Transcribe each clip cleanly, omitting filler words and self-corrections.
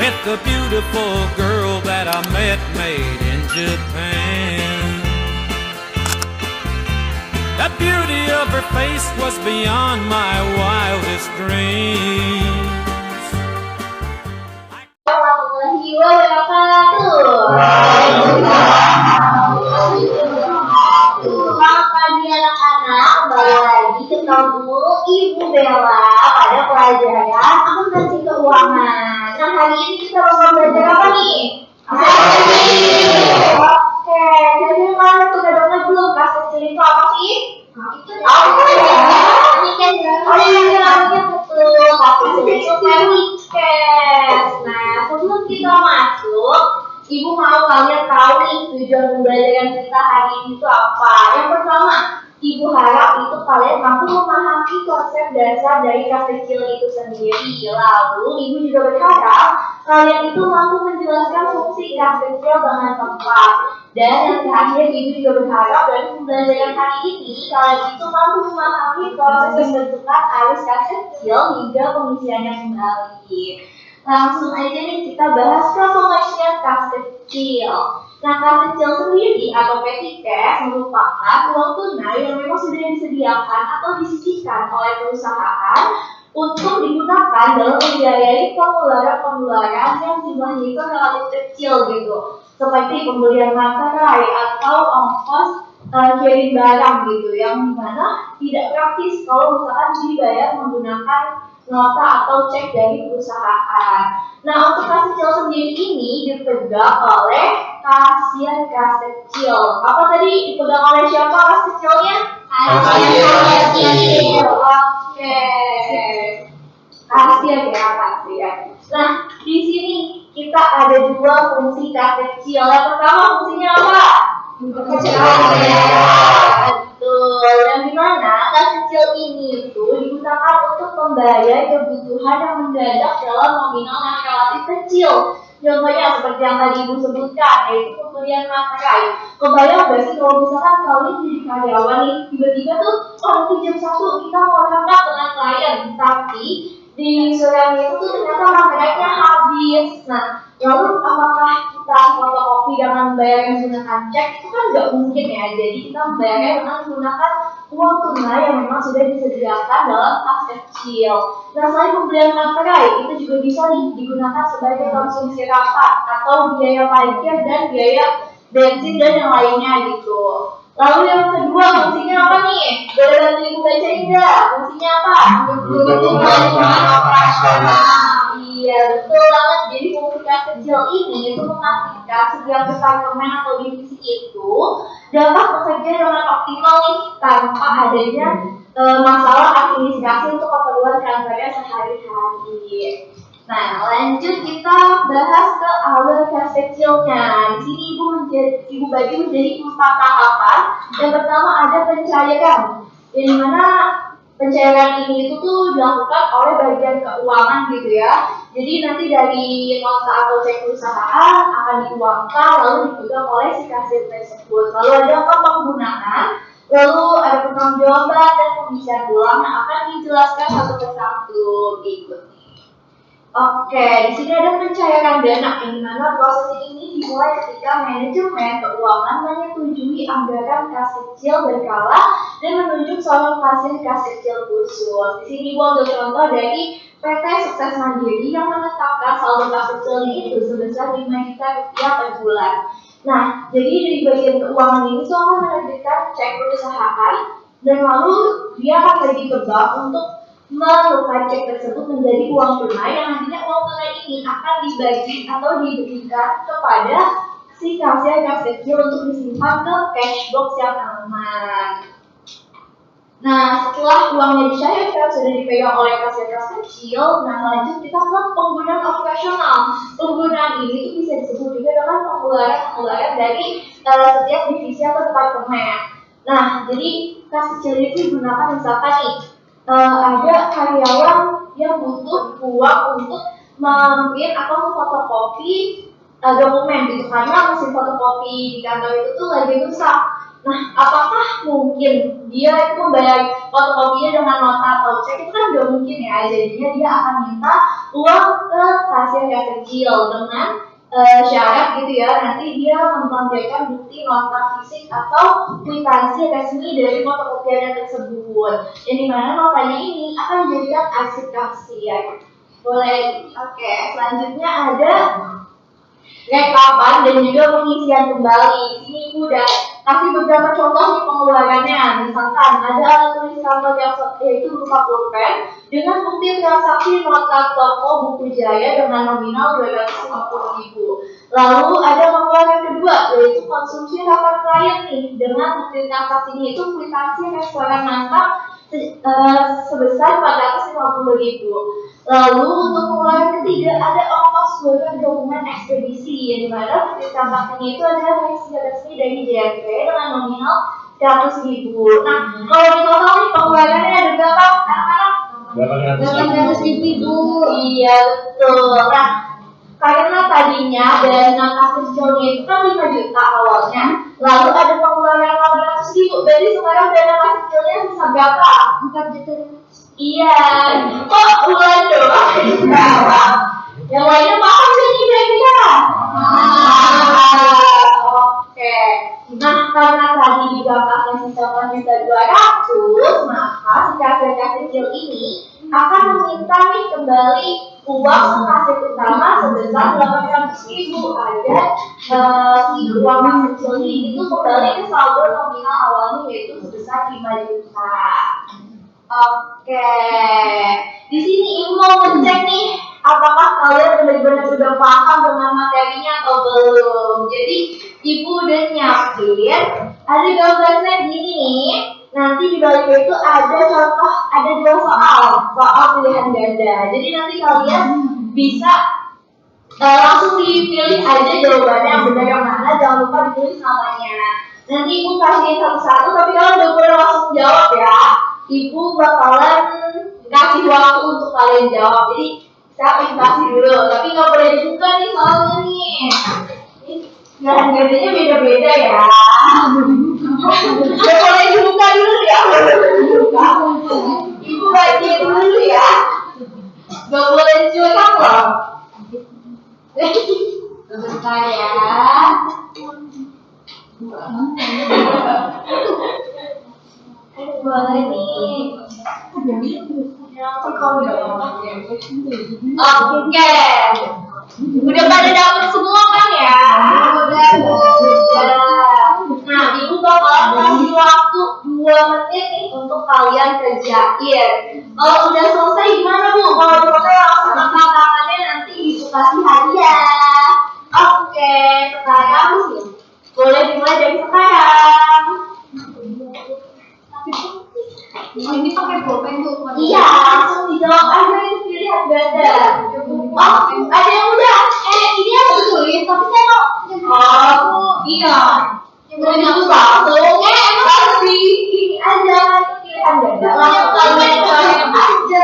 with the beautiful girl that I met made in Japan. The beauty of her face was beyond my wildest dreams. Warahmatullahi wabarakatuh. Selamat pagi anak-anak, kembali lagi ketemu Ibu Bella pada pelajaran akuntansi keuangan. Nah, hari ini kita bakal belajar apa nih? Oke, jadi kalian sudah dengar belum kas kecil itu apa sih? Apa ya? Ini kan namanya betul, kas kecil itu family cash. Nah, sebelum kita masuk, Ibu mau kalian tahu nih tujuan pembelajaran kita hari ini itu apa? Yang pertama, Ibu harap itu kalian mampu memahami konsep dasar dari kas kecil itu sendiri. Lalu, Ibu juga berharap kalian itu mampu menjelaskan fungsi kas kecil dengan tepat. Dan yang terakhir, Ibu juga berharap dari pembelajaran hari ini kalian itu mampu memahami proses pembentukan arus kas kecil hingga pengisiannya kembali. Langsung aja nih kita bahas pengertian kas kecil. Nah, kas kecil sendiri atau petty cash merupakan uang tunai yang memang sudah disediakan atau disisihkan oleh perusahaan untuk digunakan dalam membiayai pengeluaran yang jumlahnya itu relatif kecil gitu, seperti pembelian materai atau ongkos kirim barang gitu, yang dimana tidak praktis kalau misalkan dibayar menggunakan nota atau cek dari perusahaan. Nah, untuk kas kecil sendiri ini dipegang oleh kasir kas kecil. Apa tadi dipegang oleh siapa kas kecilnya? Kasir kas kecil. Oke. Kasir ya, kasir. Nah, di sini kita ada dua fungsi kas kecil. Yang pertama fungsinya apa? Betul. Yang dimana kas kecil ini itu digunakan untuk membayar kebutuhan yang mendadak dalam nominal yang relatif kecil. Contohnya seperti yang tadi Ibu sebutkan, yaitu pembelian materai. Kebayang gak sih kalau misalkan kalian jadi karyawan nih, tiba-tiba tuh nanti jam 1 kita mau berangkat dengan klien, tapi di sore itu tuh ternyata materainya habis. Nah, lalu apakah kita fotokopi dengan bayar menggunakan cek? Itu kan nggak mungkin ya. Jadi kita membayarnya dengan menggunakan uang tunai yang memang sudah disediakan dalam kas kecil. Nah, selain pembelian materai, itu juga bisa nih digunakan sebagai konsumsi rapat atau biaya parkir dan biaya bensin dan yang lainnya gitu. Lalu yang kedua fungsinya apa nih? Boleh bantu Ibu bacain nggak? Fungsinya apa? Mendukung operasional. Iya, betul banget. Jadi fungsi kas kecil ini itu memastikan setiap departemen atau divisi itu dapat bekerja dengan optimal nih tanpa adanya masalah administrasi untuk keperluan kantornya sehari-hari. Nah, lanjut kita bahas ke alur kas kecilnya. Di sini Ibu bagi menjadi 4 tahapan. Yang pertama ada pencairan, yang mana pencairan ini itu tuh dilakukan oleh bagian keuangan gitu ya. Jadi nanti dari nota atau cek perusahaan akan diuangkan lalu dipegang oleh si kasir tersebut. Lalu ada penggunaan, lalu ada pertanggungjawaban dan pembicaraan ulang yang akan dijelaskan satu persatu berikut. Oke, di sini ada pencairan dana, yang mana proses ini dimulai ketika manajemen keuangan menyetujui anggaran kas kecil berkala dan menunjuk seorang kasir kas kecil khusus. Di sini gua ambil contoh dari PT Sukses Mandiri yang menetapkan saldo kas kecilnya itu sebesar 5 juta rupiah per bulan. Nah, jadi dari bagian keuangan ini akan menerbitkan cek perusahaan dan lalu dia akan pergi ke bank untuk menukar cek tersebut menjadi uang tunai yang nantinya uang tunai ini akan dibagi atau diberikan kepada si kasir kas kecil untuk disimpan ke cash box yang aman. Nah, setelah uangnya dicairkan sudah dipegang oleh kasir kas kecil, nah lanjut kita ke penggunaan operasional. Penggunaan ini bisa disebut juga dengan pengeluaran dari setiap divisi atau departemen. Nah, jadi kas kecil itu digunakan misalkan nih ada karyawan yang butuh uang untuk memprint atau memfotokopi dokumen gitu, karena mesin fotokopi di kantor itu tuh lagi rusak. Nah, apakah mungkin dia itu membayar fotokopinya dengan nota atau cek? Itu kan nggak mungkin ya. Jadinya dia akan minta uang ke kasir yang kecil dengan syarat gitu ya, nanti dia menampilkan bukti nota fisik atau kwitansi resmi dari fotokopian tersebut. Yang dimana notanya ini akan dijadikan arsip kasir. Boleh, oke. Selanjutnya ada rekapan dan juga pengisian kembali. Ini Ibu udah kasih beberapa contoh nih pengeluarannya. Misalkan ada alat tulis kantor yang yaitu berupa pulpen dengan bukti transaksi nota toko buku Jaya dengan nominal 250.000. Lalu ada pengeluaran kedua yaitu konsumsi rapat klien nih dengan bukti transaksinya itu kwitansi restoran Nangka sebesar 450.000. Lalu untuk pengeluaran ketiga ada ongkos sebagai dokumen ekspedisi yang dimana bukti transaksinya itu adalah resmi dari JNP dengan nominal 100.000. Nah, kalau di total nih pengeluarannya ada berapa anak-anak? 800.000. Iya betul. Nah, karena tadinya dari nangka kecilnya itu kan 5 juta awalnya, lalu ada pengeluaran 800.000, berarti sekarang dana kecilnya bisa berapa? 4 juta. Iya, kok bulan doang dari sekarang? Yang lainnya paham sih kira-kira? Oke. Nah, karena tadi di belakangnya sisa 4.200.000, maka si kasir kecil ini akan meminta nih kembali uang kasir utama sebesar 800.000 agar si uang kecil ini itu kembali ke saldo nominal awalnya yaitu sebesar 5 juta. Oke, di sini Ibu mau ngecek nih, apakah kalian benar-benar sudah paham dengan materinya atau belum? Jadi Ibu udah nyiapin, ada gambarnya gini nih. Nanti di baliknya itu ada contoh, ada 2 soal pilihan ganda. Jadi nanti kalian bisa langsung dipilih aja jawabannya yang benar yang mana, jangan lupa ditulis namanya. Nanti Ibu kasih satu-satu, tapi kalian udah boleh langsung jawab ya. Ibu bakalan kasih waktu untuk kalian jawab. Jadi saya kasih dulu, tapi nggak boleh dibuka nih soalnya nih. Yang gadanya beda-beda ya. Nggak boleh dibuka dulu ya. Ibu baca dulu ya. Nggak boleh curang loh. Sebentar ya. Boleh nih. Oke. Udah pada dapet semua kan ya? Udah. Nah, Ibu bakalan kasih waktu 2 menit nih untuk kalian kerjain. Kalau udah selesai gimana Bu? Kalau selesai langsung angkat tangannya, nanti Ibu kasih hadiah. Oke, sekarang sih boleh dimulai dari sekarang. Ini pakai pulpen tuh. Iya, langsung dijawab aja itu pilihan ganda. Oh, ada yang udah. Ini aku tulis, tapi saya mau. Oh, iya. Yang udah aku langsung. Emang harus di ini aja itu pilihan ganda. Langsung kalian aja.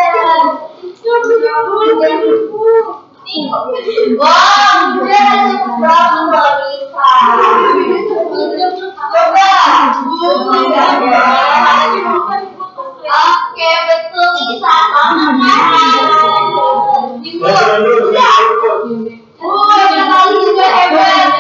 Wah, dia ada berapa bisa. Coba. Oke, betul bisa sama Ibu. Udah. Yang kali juga hebat.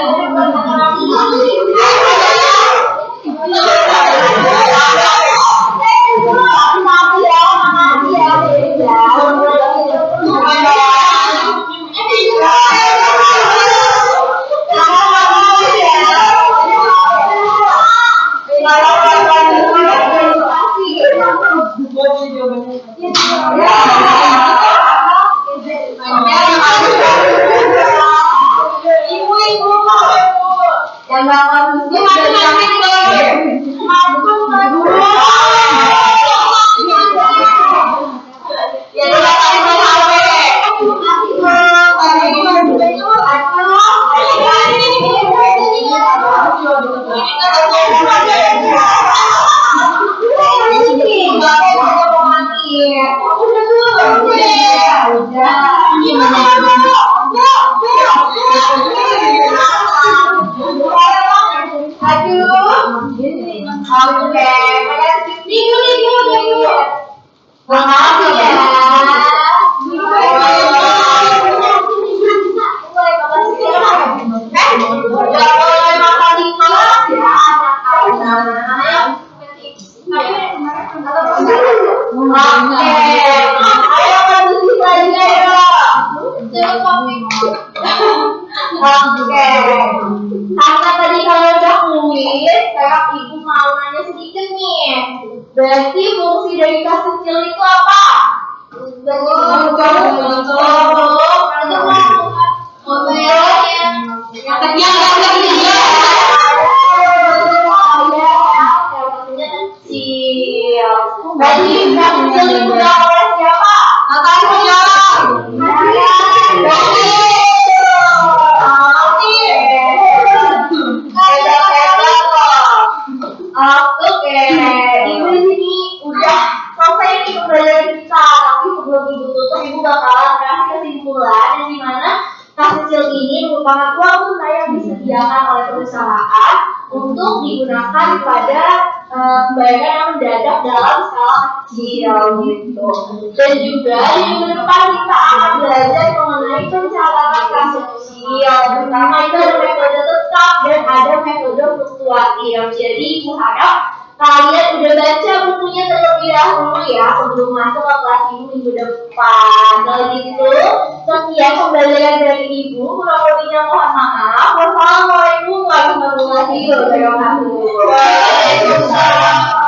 Oke. Karena tadi kalau udah kuis, sekarang ibu mau nanya sedikit nih. Berarti fungsi dari kas kecil itu apa? Berarti kas kecil itu oleh siapa? Oke, ibu di sini udah selesai nih pembelajaran kita. Tapi sebelum ibu tutup, ibu bakalan kasih kesimpulan yang dimana kas kecil ini merupakan uang tunai yang disediakan oleh perusahaan untuk digunakan pada pembayaran yang mendadak dalam skala kecil gitu. Dan juga di minggu depan kita akan belajar mengenai pencatatan kas kecil. Pertama itu ada metode tetap dan ada metode fluktuatif. Jadi ibu harap kalian udah baca bukunya terlebih dahulu ya sebelum masuk ke kelas ibu minggu depan. Kalau gitu, sekian pembelajaran dari ibu. Kurang lebihnya mohon maaf. Wassalamualaikum warahmatullahi wabarakatuh. Waalaikumsalam.